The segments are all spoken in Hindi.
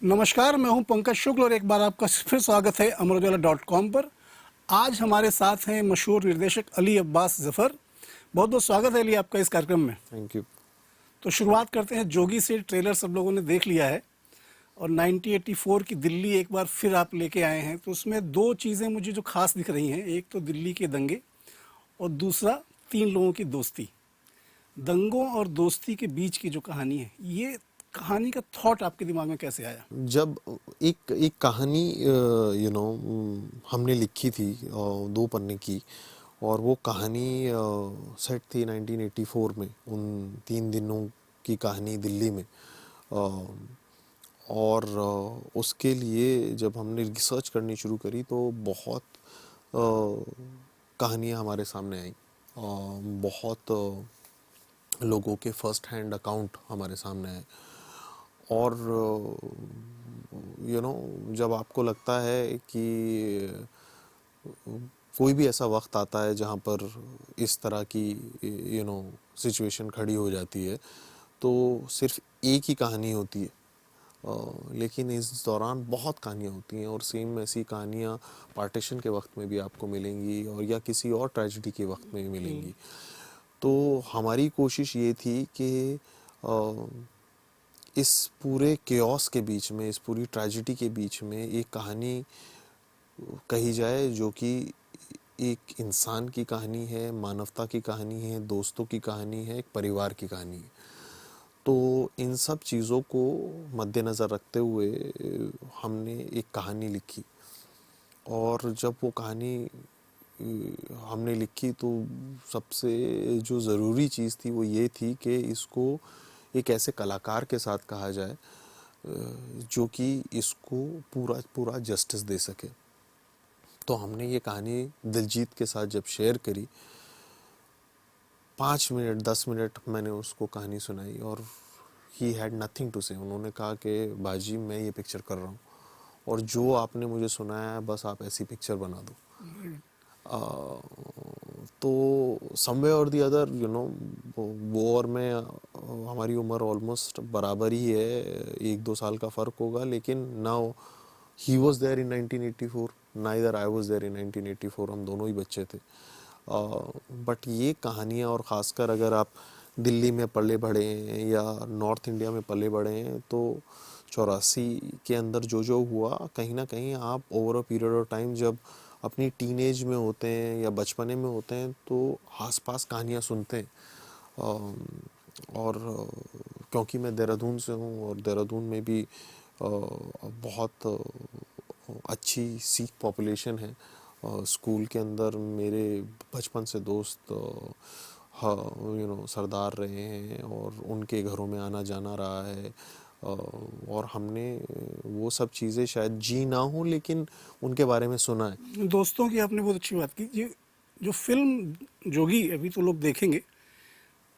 नमस्कार, मैं हूं पंकज शुक्ल और एक बार आपका फिर स्वागत है अमरोजाला.com पर। आज हमारे साथ हैं मशहूर निर्देशक अली अब्बास जफर। बहुत बहुत स्वागत है अली आपका इस कार्यक्रम में। Thank you. तो शुरुआत करते हैं जोगी से। ट्रेलर सब लोगों ने देख लिया है और 1984 की दिल्ली एक बार फिर आप लेके आए हैं। तो उसमें दो चीज़ें मुझे जो खास दिख रही हैं, एक तो दिल्ली के दंगे और दूसरा 3 लोगों की दोस्ती। दंगों और दोस्ती के बीच की जो कहानी है, ये कहानी का थॉट आपके दिमाग में कैसे आया? जब एक कहानी हमने लिखी थी 2 पन्ने की, और वो कहानी सेट थी 1984 में, उन 3 दिनों की कहानी दिल्ली में। और उसके लिए जब हमने रिसर्च करनी शुरू करी तो बहुत कहानियाँ हमारे सामने आई। बहुत लोगों के फर्स्ट हैंड अकाउंट हमारे सामने आए। और जब आपको लगता है कि कोई भी ऐसा वक्त आता है जहाँ पर इस तरह की सिचुएशन खड़ी हो जाती है, तो सिर्फ एक ही कहानी होती है, लेकिन इस दौरान बहुत कहानियाँ होती हैं। और सेम ऐसी कहानियाँ पार्टीशन के वक्त में भी आपको मिलेंगी और या किसी और ट्रेजेडी के वक्त में भी मिलेंगी। तो हमारी कोशिश ये थी कि इस पूरे केओस के बीच में, इस पूरी ट्रेजेडी के बीच में एक कहानी कही जाए जो कि एक इंसान की कहानी है, मानवता की कहानी है, दोस्तों की कहानी है, एक परिवार की कहानी है। तो इन सब चीज़ों को मद्देनज़र रखते हुए हमने एक कहानी लिखी। और जब वो कहानी हमने लिखी तो सबसे जो ज़रूरी चीज़ थी वो ये थी कि इसको एक ऐसे कलाकार के साथ कहा जाए जो कि इसको पूरा जस्टिस दे सके। तो हमने ये कहानी दिलजीत के साथ जब शेयर करी, 5 मिनट 10 मिनट मैंने उसको कहानी सुनाई और ही हैड नथिंग टू से। उन्होंने कहा कि बाजी मैं ये पिक्चर कर रहा हूँ और जो आपने मुझे सुनाया है बस आप ऐसी पिक्चर बना दो। तो समवे और दी अदर वो और मैं, हमारी उम्र ऑलमोस्ट बराबर ही है, 1-2 साल का फ़र्क होगा। लेकिन now he was there in 1984, neither I was there in 1984। हम दोनों ही बच्चे थे। बट ये कहानियाँ, और ख़ासकर अगर आप दिल्ली में पले बढ़े हैं या नॉर्थ इंडिया में पले बढ़े हैं, तो 84 के अंदर जो हुआ, कहीं ना कहीं आप over a period of time जब अपनी टीनेज में होते हैं या बचपने में होते हैं तो आसपास कहानियाँ सुनते हैं। और क्योंकि मैं देहरादून से हूँ और देहरादून में भी बहुत अच्छी सिख पॉपुलेशन है। स्कूल के अंदर मेरे बचपन से दोस्त सरदार रहे हैं और उनके घरों में आना जाना रहा है। और हमने वो सब चीज़ें शायद जी ना हो लेकिन उनके बारे में सुना है। दोस्तों की आपने बहुत अच्छी बात की। ये जो फिल्म जोगी अभी तो लोग देखेंगे,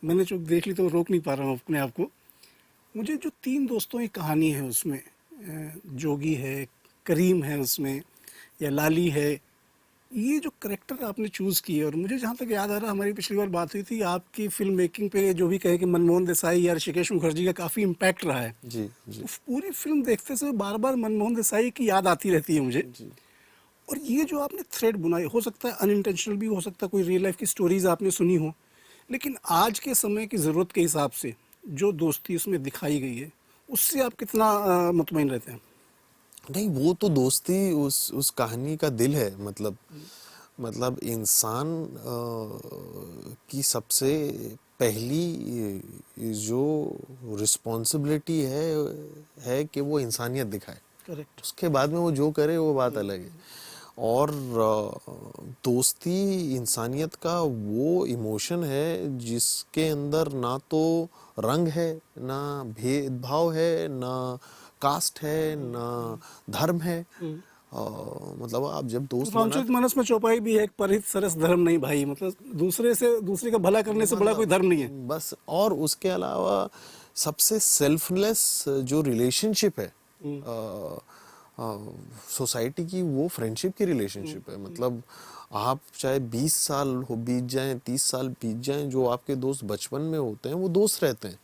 मैंने जो देख ली तो रोक नहीं पा रहा हूँ अपने आप को। मुझे जो 3 दोस्तों की कहानी है उसमें, जोगी है, करीम है उसमें, या लाली है, ये जो करेक्टर आपने चूज़ किए, और मुझे जहाँ तक याद आ रहा, हमारी पिछली बार बात हुई थी, आपकी फिल्म मेकिंग पे जो भी कहे कि मनमोहन देसाई या ऋषिकेश मुखर्जी का काफ़ी इम्पैक्ट रहा है। जी जी। तो पूरी फिल्म देखते समय बार बार मनमोहन देसाई की याद आती रहती है मुझे। जी। और ये जो आपने थ्रेड बुनाई, हो सकता है अनइंटेंशनल भी हो सकता है, कोई रियल लाइफ की स्टोरीज आपने सुनी हो, लेकिन आज के समय की ज़रूरत के हिसाब से जो दोस्ती उसमें दिखाई गई है, उससे आप कितना मुतमईन रहते हैं? नहीं, वो तो दोस्ती उस कहानी का दिल है। मतलब इंसान की सबसे पहली जो रिस्पॉन्सिबिलिटी है कि वो इंसानियत दिखाए। करेक्ट। उसके बाद में वो जो करे वो बात अलग है। और दोस्ती इंसानियत का वो इमोशन है जिसके अंदर ना तो रंग है, ना भेदभाव है, ना कास्ट है, ना धर्म है। मतलब आप जब दोस्त रामचरित मानस में चौपाई भी है, एक परित सरस धर्म नहीं भाई। मतलब दूसरे का भला करने से बड़ा कोई धर्म नहीं है। बस। और उसके अलावा सबसे सेल्फलेस जो रिलेशनशिप है सोसाइटी की, वो फ्रेंडशिप की रिलेशनशिप है। मतलब आप चाहे 20 साल हो बीत जाएं, 30 साल बीत जाएं, जो आपके दोस्त बचपन में होते हैं वो दोस्त रहते हैं।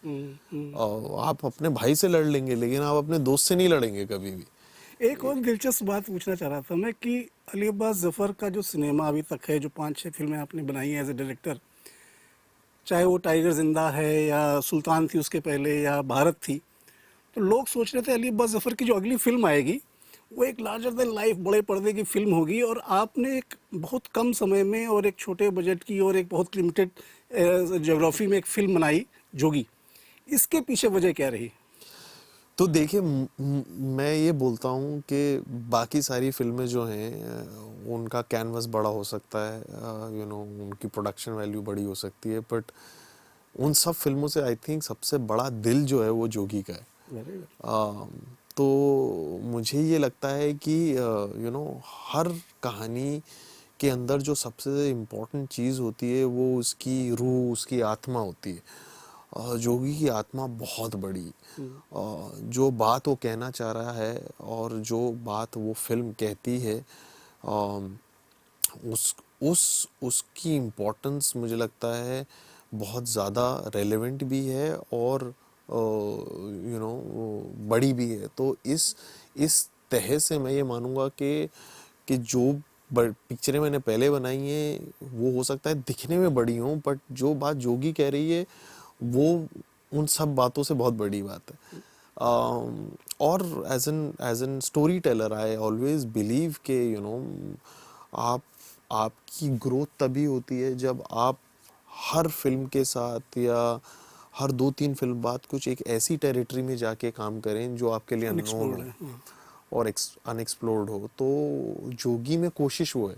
आप अपने भाई से लड़ लेंगे लेकिन आप अपने दोस्त से नहीं लड़ेंगे कभी भी। एक और दिलचस्प बात पूछना चाह रहा था मैं कि अली अब्बास जफर का जो सिनेमा अभी तक है, जो 5-6 फिल्में आपने बनाई हैं एज ए डायरेक्टर, चाहे वो टाइगर जिंदा है या सुल्तान थी उसके पहले या भारत थी, तो लोग सोच रहे थे अली अब्बास जफर की जो अगली फिल्म आएगी वो एक लार्जर देन लाइफ बड़े पर्दे की फिल्म होगी, और आपने एक बहुत कम समय में और एक छोटे बजट की और एक बहुत लिमिटेड ज्योग्राफी में एक फिल्म बनाई जोगी। इसके पीछे वजह क्या रही? तो देखिए मैं ये बोलता हूँ कि बाकी सारी फिल्में जो हैं उनका कैनवस बड़ा हो सकता है, उनकी प्रोडक्शन वैल्यू बड़ी हो सकती है, बट उन सब फिल्मों से आई थिंक सबसे बड़ा दिल जो है वो जोगी का है। तो मुझे ये लगता है कि हर कहानी के अंदर जो सबसे इम्पोर्टेंट चीज़ होती है वो उसकी रूह, उसकी आत्मा होती है। जोगी की आत्मा बहुत बड़ी, जो बात वो कहना चाह रहा है और जो बात वो फिल्म कहती है, उसकी इम्पोर्टेंस मुझे लगता है बहुत ज़्यादा रेलेवेंट भी है और बड़ी भी है। तो इस तह से मैं ये मानूंगा कि जो पिक्चरें मैंने पहले बनाई हैं वो हो सकता है दिखने में बड़ी हों, बट जो बात जोगी कह रही है वो उन सब बातों से बहुत बड़ी बात है। और as an storyteller I always believe के आपकी ग्रोथ तभी होती है जब आप हर फिल्म के साथ या हर 2-3 फिल्म बाद कुछ एक ऐसी टेरिटरी में जाके काम करें जो आपके लिए अननोन हो और अनएक्सप्लोर्ड हो। तो जोगी में कोशिश वो है,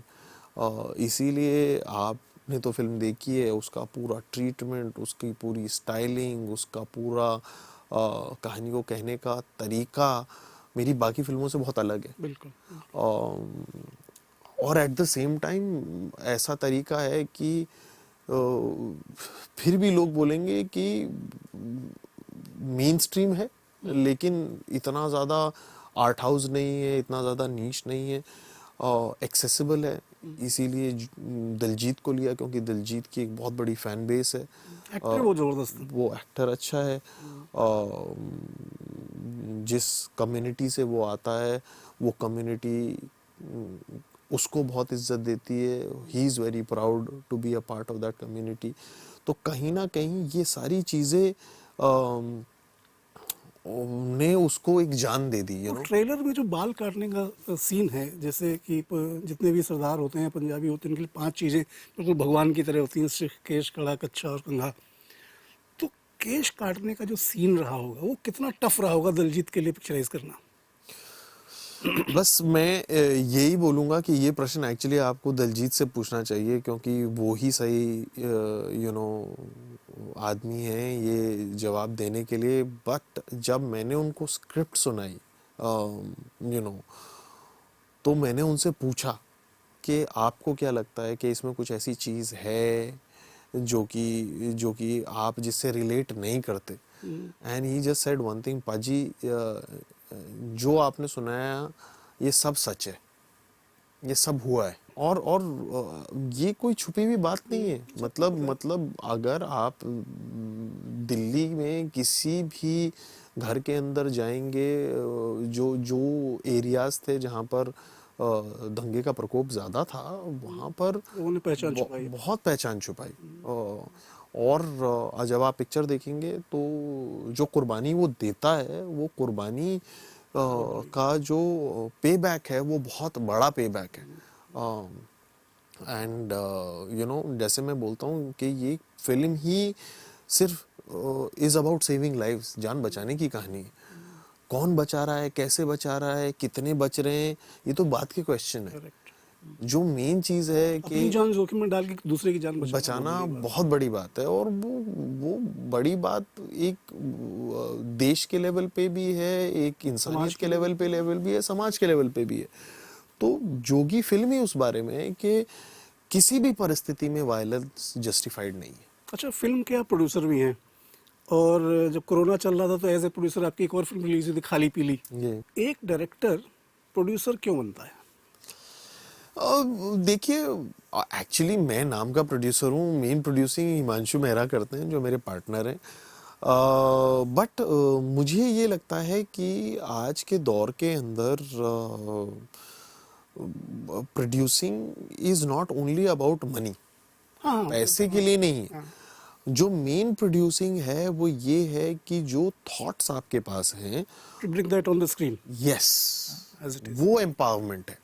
इसीलिए आपने तो फिल्म देखी है, उसका पूरा ट्रीटमेंट, उसकी पूरी स्टाइलिंग, उसका पूरा कहानी को कहने का तरीका मेरी बाकी फिल्मों से बहुत अलग है। बिल्कुल। और एट द सेम टाइम ऐसा तरीका है कि फिर भी लोग बोलेंगे कि मेन स्ट्रीम है लेकिन इतना ज़्यादा आर्ट हाउस नहीं है, इतना ज़्यादा नीश नहीं है, एक्सेसिबल है। इसीलिए दिलजीत को लिया क्योंकि दिलजीत की एक बहुत बड़ी फैन बेस है। एक्टर वो जबरदस्त है, वो एक्टर अच्छा है, जिस कम्युनिटी से वो आता है वो कम्युनिटी उसको बहुत इज्जत देती है। He is very proud to be a part of that community. तो कहीं ना कहीं ये सारी चीज़ें ने उसको एक जान दे दी। ट्रेलर में जो बाल काटने का सीन है, जैसे कि जितने भी सरदार होते हैं पंजाबी होते हैं उनके लिए 5 चीज़ें बिल्कुल भगवान की तरह होती हैं, सिर्फ केश, कड़ा, कच्छा और कंघा। तो केश काटने का जो सीन रहा होगा वो कितना टफ रहा होगा दिलजीत के लिए पिक्चराइज करना? बस मैं यही बोलूँगा कि ये प्रश्न एक्चुअली आपको दिलजीत से पूछना चाहिए क्योंकि वो ही सही आदमी है ये जवाब देने के लिए। बट जब मैंने उनको स्क्रिप्ट सुनाई तो मैंने उनसे पूछा कि आपको क्या लगता है कि इसमें कुछ ऐसी चीज़ है जो कि आप जिससे रिलेट नहीं करते। And he just said one thing, पाजी जो आपने सुनाया ये सब सच है, ये सब हुआ है। और ये कोई छुपी हुई बात नहीं है। मतलब अगर आप दिल्ली में किसी भी घर के अंदर जाएंगे, जो एरियाज थे जहाँ पर दंगे का प्रकोप ज़्यादा था वहाँ पर उन्होंने पहचान छुपाई, बहुत पहचान छुपाई। और जब आप पिक्चर देखेंगे तो जो कुर्बानी वो देता है वो कुर्बानी का जो पे बैक है वो बहुत बड़ा पे बैक है। एंड जैसे मैं बोलता हूँ कि ये फिल्म ही सिर्फ इज़ अबाउट सेविंग लाइव्स, जान बचाने की कहानी है। कौन बचा रहा है, कैसे बचा रहा है, कितने बच रहे हैं, ये तो बात की क्वेश्चन है। जो मेन चीज़ है कि अपनी जान जोखिम में डाल के दूसरे की जान बचाना बहुत बड़ी बात है। और वो बड़ी बात एक देश के लेवल पे भी है, एक इंसानियत के लेवल भी है, समाज के लेवल पे भी है। तो जोगी फिल्म ही उस बारे में है कि किसी भी परिस्थिति में वायलेंस जस्टिफाइड नहीं है। अच्छा, फिल्म के आप प्रोड्यूसर भी हैं और जब कोरोना चल रहा था तो एज ए प्रोड्यूसर आपकी एक और फिल्म रिलीज हुई थी, खाली पीली। एक डायरेक्टर प्रोड्यूसर क्यों बनता है? देखिए, एक्चुअली मैं नाम का प्रोड्यूसर हूँ, मेन प्रोड्यूसिंग हिमांशु मेहरा करते हैं जो मेरे पार्टनर हैं। बट मुझे ये लगता है कि आज के दौर के अंदर producing is not only about money, हाँ हाँ पैसे के लिए नहीं हाँ, है। जो मेन प्रोड्यूसिंग है वो ये है कि जो थॉट्स आपके पास हैं, to bring that on the screen yes, as it is. वो एम्पावरमेंट है।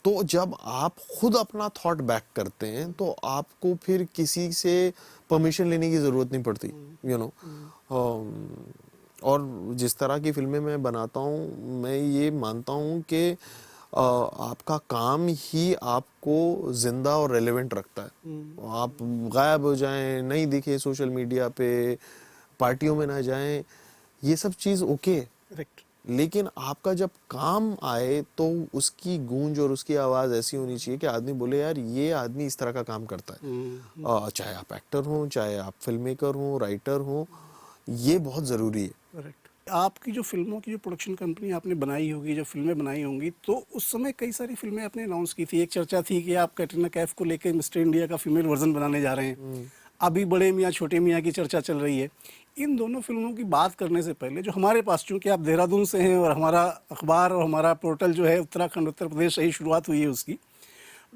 तो जब आप खुद अपना थॉट बैक करते हैं तो आपको फिर किसी से परमिशन लेने की ज़रूरत नहीं पड़ती, यू नो। और जिस तरह की फिल्में मैं बनाता हूँ, मैं ये मानता हूँ कि आपका काम ही आपको जिंदा और रेलेवेंट रखता है। आप गायब हो जाएं, नहीं दिखे सोशल मीडिया पे, पार्टियों में ना जाएं, ये सब चीज़ ओके, करेक्ट। लेकिन आपका जब काम आए तो उसकी गूंज और उसकी आवाज़ ऐसी होनी चाहिए कि आदमी बोले यार ये आदमी इस तरह का काम करता है। चाहे आप एक्टर हो, चाहे आप फिल्म मेकर हो, राइटर हो, ये बहुत ज़रूरी है। करेक्ट। आपकी जो फिल्मों की जो प्रोडक्शन कंपनी आपने बनाई होगी, जो फिल्में बनाई होंगी, तो उस समय कई सारी फिल्में आपने अनाउंस की थी। एक चर्चा थी कि आप कैटरीना कैफ को लेकर मिस्टर इंडिया का फीमेल वर्जन बनाने जा रहे हैं। अभी बड़े मियाँ छोटे मियाँ की चर्चा चल रही है। इन दोनों फिल्मों की बात करने से पहले जो हमारे पास, चूंकि आप देहरादून से हैं और हमारा अखबार और हमारा पोर्टल जो है उत्तराखंड उत्तर प्रदेश से ही शुरुआत हुई है उसकी,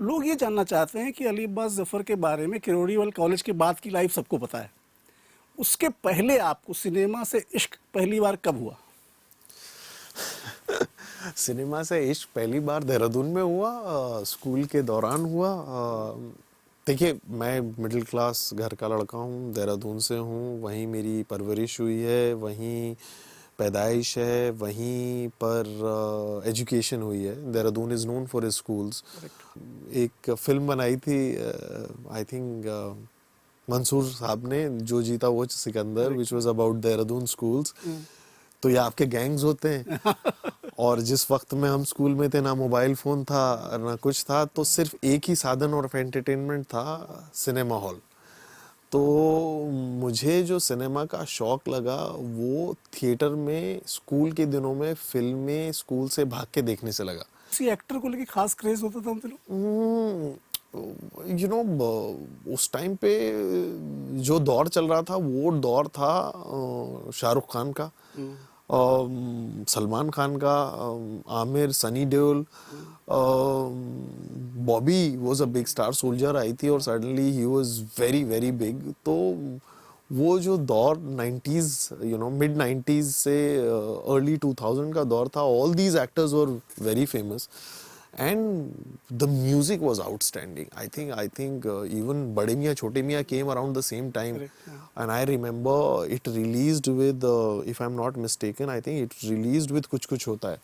लोग ये जानना चाहते हैं कि अली अब्बास जफ़र के बारे में किरोड़ीवाल कॉलेज के बाद की लाइफ सबको पता है। उसके पहले आपको सिनेमा से इश्क पहली बार कब हुआ? सिनेमा से इश्क पहली बार देहरादून में हुआ, स्कूल के दौरान हुआ। देखिए, मैं मिडिल क्लास घर का लड़का हूँ, देहरादून से हूँ, वहीं मेरी परवरिश हुई है, वहीं पैदाइश है, वहीं पर एजुकेशन हुई है। Dehradun is known for schools. एक फिल्म बनाई थी, आई थिंक मंसूर साहब ने, जो जीता वो Sikandar, which was about Dehradun schools. तो ये आपके गैंग्स होते हैं। और जिस वक्त में हम स्कूल में थे, ना मोबाइल फोन था ना कुछ था, तो सिर्फ एक ही साधन और एंटरटेनमेंट था, सिनेमा हॉल। तो मुझे जो सिनेमा का शौक लगा वो थिएटर में स्कूल के दिनों में फिल्में स्कूल से भाग के देखने से लगा। किसी एक्टर को लेके खास क्रेज होता था उन दिनों? यू नो, उस टाइम पे जो दौर चल रहा था वो दौर था शाहरुख खान का, सलमान खान का, Aamir, Sunny Deol, Bobby was a big star, soldier आई थी और सडनली ही वाज वेरी वेरी बिग। तो वो जो दौर 90s, you know, mid 90s से अर्ली 2000 का दौर था, all these actors were very famous and the music was outstanding. I think even Bade Miyan Chote Miyan came around the same time. Correct, yeah. And I remember it released with, if I'm not mistaken, I think it released with Kuch Kuch Hota Hai.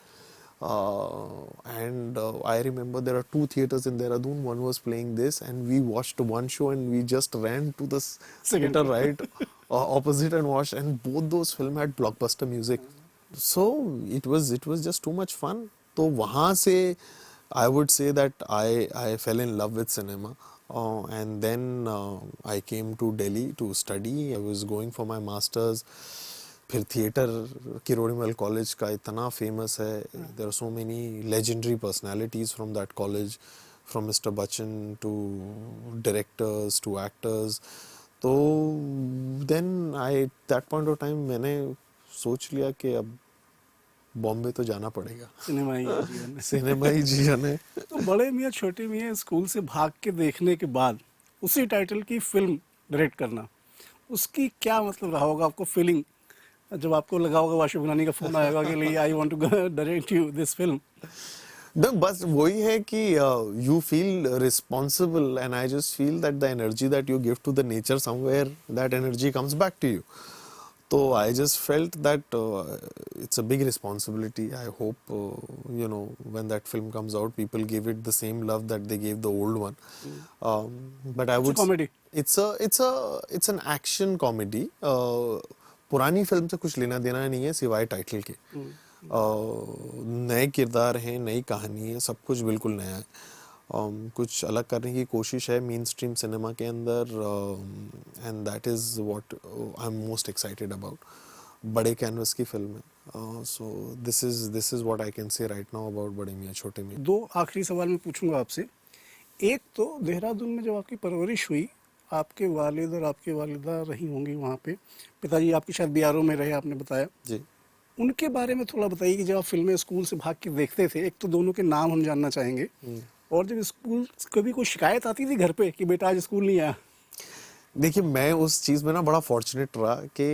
And I remember there are two theaters in Dehradun. One was playing this, and we watched one show, and we just ran to the Second theater show. right opposite and watched. And both those films had blockbuster music. So it was just too much fun. तो वहाँ से I would say that I fell in love with cinema, and then I came to Delhi to study. I was going for my masters. फिर थिएटर किरोड़ीमल कॉलेज का इतना फेमस है, there are so many legendary personalities from that college, from Mr. Bachchan to directors to actors. तो then that point of time मैंने सोच लिया कि अब बॉम्बे तो जाना पड़ेगा, सिनेमा ही है जीवन में। सिनेमा ही जीवन है। तो बड़े मियाँ छोटे मियाँ स्कूल से भाग के देखने के बाद उसी टाइटल की फिल्म डायरेक्ट करना, उसकी क्या मतलब रहा होगा आपको फीलिंग, जब आपको लगा होगा वाशु गुनानी का फोन आएगा कि लिए I want to direct you this film? बस वही है कि you feel responsible, and I just feel that the energy that you give to the nature, somewhere that energy comes back to you. So I just felt that it's a big responsibility. I hope when that film comes out, people give it the same love that they gave the old one. But I would. It's a comedy. It's an action comedy. पुरानी फिल्म से कुछ लेना देना नहीं है सिवाय टाइटल के. नए किरदार हैं, नई कहानी है, सब कुछ बिल्कुल नया है. कुछ अलग करने की कोशिश है मेन स्ट्रीम सिनेमा के अंदर, and that is what I am most excited about. बड़े कैनवस की फिल्म है. So this is what I can say right now about बड़े मियां छोटे मियां. दो आखिरी सवाल मैं पूछूंगा आपसे. एक तो देहरादून में जब आपकी परवरिश हुई, आपके वालिद और आपकी वालिदा रही होंगी वहाँ पे, पिताजी आपके शायद बीआरओ में रहे आपने बताया. जी. उनके बारे में थोड़ा बताइए कि जब आप फिल्में स्कूल से भाग के देखते थे, एक तो दोनों के नाम हम जानना चाहेंगे, और जब स्कूल कभी कोई शिकायत आती थी घर पे कि बेटा आज स्कूल नहीं आया. देखिए, मैं उस चीज़ में ना बड़ा फॉर्चुनेट रहा कि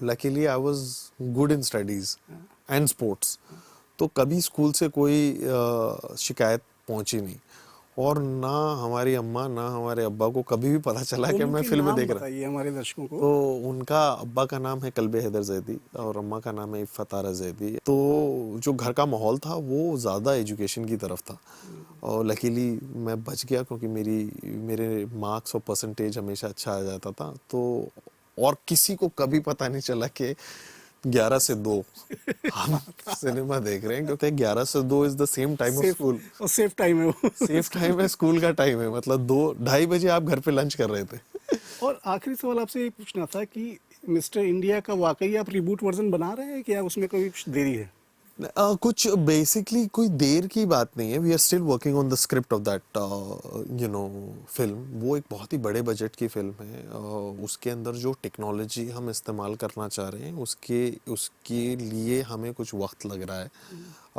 luckily I was good in studies and sports. तो कभी स्कूल से कोई शिकायत पहुंची नहीं, और ना हमारी अम्मा ना हमारे अब्बा को कभी भी पता चला कि दोनों मैं के फिल्में नाम देख रहा. बताइए हमारे दर्शकों को. तो उनका अब्बा का नाम है कल्बे हैदर जैदी और अम्मा का नाम है इफ़त आरा जैदी. तो जो घर का माहौल था वो ज़्यादा एजुकेशन की तरफ था, और लकीली मैं बच गया क्योंकि मेरे मार्क्स और परसेंटेज हमेशा अच्छा आ जाता था. तो और किसी को कभी पता नहीं चला कि 11 से 2 हम सिनेमा देख रहे हैं, क्योंकि 11 से 2 is the same time of school. और सेफ टाइम है वो. सेफ टाइम है, स्कूल का टाइम है. मतलब 2-2:30 बजे आप घर पे लंच कर रहे थे. और आखिरी सवाल आपसे ये पूछना था कि मिस्टर इंडिया का वाकई आप रिबूट वर्जन बना रहे हैं, क्या उसमें कोई कुछ देरी है? कुछ बेसिकली कोई देर की बात नहीं है. We are still working on the script of that film. वो एक बहुत ही बड़े बजट की फिल्म है. उसके अंदर जो टेक्नोलॉजी हम इस्तेमाल करना चाह रहे हैं उसके लिए हमें कुछ वक्त लग रहा है.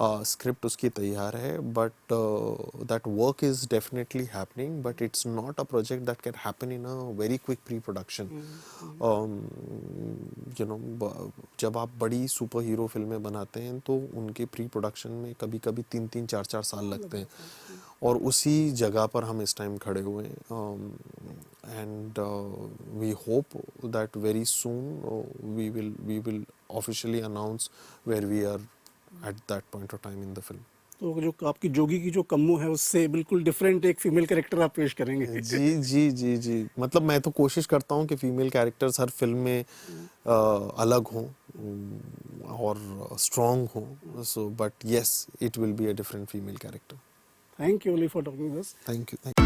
स्क्रिप्ट उसकी तैयार है, but that work is definitely happening, but it's not a project that can happen in a very quick pre production. जब आप बड़ी सुपर हीरो फिल्में बनाते हैं तो उनके प्री प्रोडक्शन में कभी कभी 3-3, 4-4 साल लगते हैं, और उसी जगह पर हम इस टाइम खड़े हुए हैं. And we hope that very soon we will officially announce where we are at that point of time in the film. तो जो आपकी जोगी की जो कम्मो है उससे बिल्कुल डिफरेंट एक फीमेल कैरेक्टर आप पेश करेंगे. जी जी जी जी. मतलब मैं तो कोशिश करता हूँ कि फीमेल कैरेक्टर्स हर फिल्म में अलग हों और स्ट्रॉन्ग हों. So but yes, it will be a different female character. Thank you Ollie for talking this. Thank you.